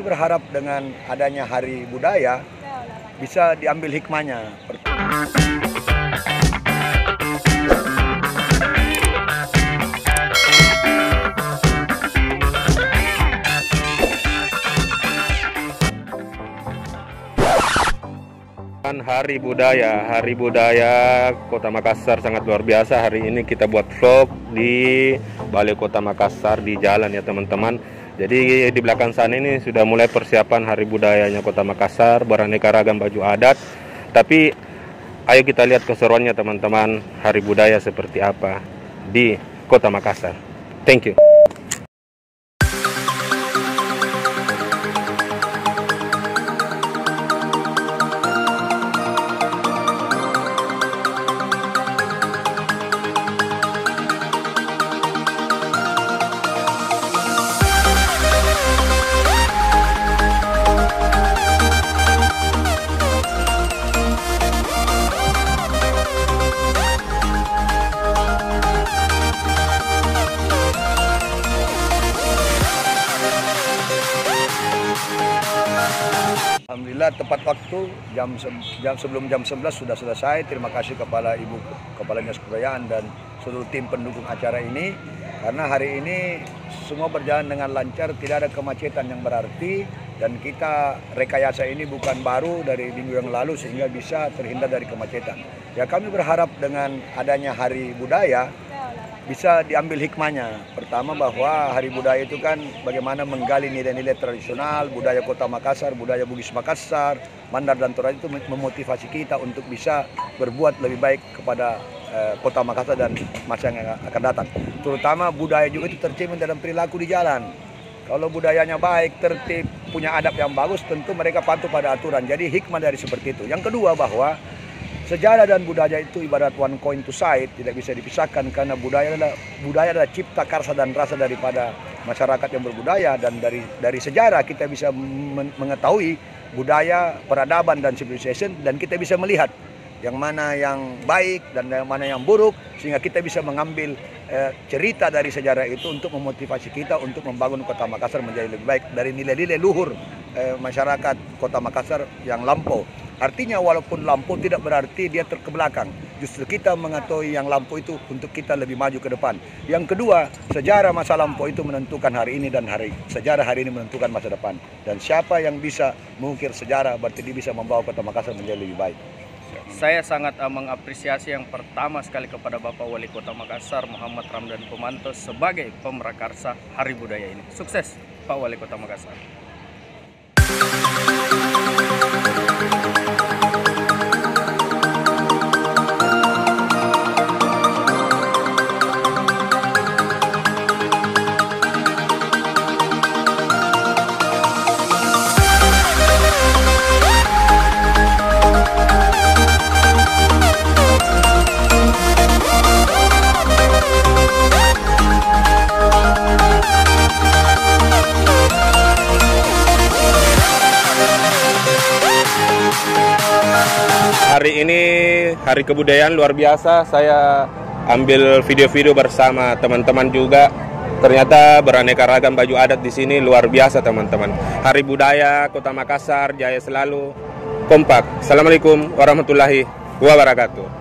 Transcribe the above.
berharap dengan adanya Hari Budaya bisa diambil hikmahnya. Hari Budaya Kota Makassar sangat luar biasa. Hari ini kita buat vlog di Balai Kota Makassar di jalan ya teman-teman. Jadi di belakang sana ini sudah mulai persiapan Hari Budayanya Kota Makassar, beraneka ragam baju adat. Tapi ayo kita lihat keseruannya teman-teman, Hari Budaya seperti apa di Kota Makassar. Thank you. Alhamdulillah tepat waktu sebelum jam 11 sudah selesai. Terima kasih kepada Ibu Kepala Dinas Kebudayaan dan seluruh tim pendukung acara ini. Karena hari ini semua berjalan dengan lancar, tidak ada kemacetan yang berarti. Dan kita rekayasa ini bukan baru dari minggu yang lalu sehingga bisa terhindar dari kemacetan. Ya kami berharap dengan adanya Hari Budaya bisa diambil hikmahnya. Pertama bahwa Hari Budaya itu kan bagaimana menggali nilai-nilai tradisional, budaya Kota Makassar, budaya Bugis Makassar, Mandar dan Toraja itu memotivasi kita untuk bisa berbuat lebih baik kepada Kota Makassar dan masa yang akan datang. Terutama budaya juga itu tercermin dalam perilaku di jalan. Kalau budayanya baik, tertib, punya adab yang bagus, tentu mereka patuh pada aturan. Jadi hikmah dari seperti itu. Yang kedua bahwa sejarah dan budaya itu ibarat one coin two side, tidak bisa dipisahkan karena budaya adalah cipta karsa dan rasa daripada masyarakat yang berbudaya, dan dari sejarah kita bisa mengetahui budaya, peradaban dan civilization, dan kita bisa melihat yang mana yang baik dan yang mana yang buruk sehingga kita bisa mengambil cerita dari sejarah itu untuk memotivasi kita untuk membangun Kota Makassar menjadi lebih baik dari nilai-nilai luhur masyarakat Kota Makassar yang lampau. Artinya walaupun lampau tidak berarti dia terkebelakang. Justru kita mengetahui yang lampau itu untuk kita lebih maju ke depan. Yang kedua, sejarah masa lampau itu menentukan hari ini, dan sejarah hari ini menentukan masa depan. Dan siapa yang bisa mengukir sejarah berarti dia bisa membawa Kota Makassar menjadi lebih baik. Saya sangat mengapresiasi yang pertama sekali kepada Bapak Wali Kota Makassar Muhammad Ramdan Pomanto sebagai pemrakarsa Hari Budaya ini. Sukses Pak Wali Kota Makassar. Hari ini Hari Kebudayaan luar biasa. Saya ambil video-video bersama teman-teman juga. Ternyata beraneka ragam baju adat di sini luar biasa teman-teman. Hari Budaya Kota Makassar jaya selalu, kompak. Assalamualaikum warahmatullahi wabarakatuh.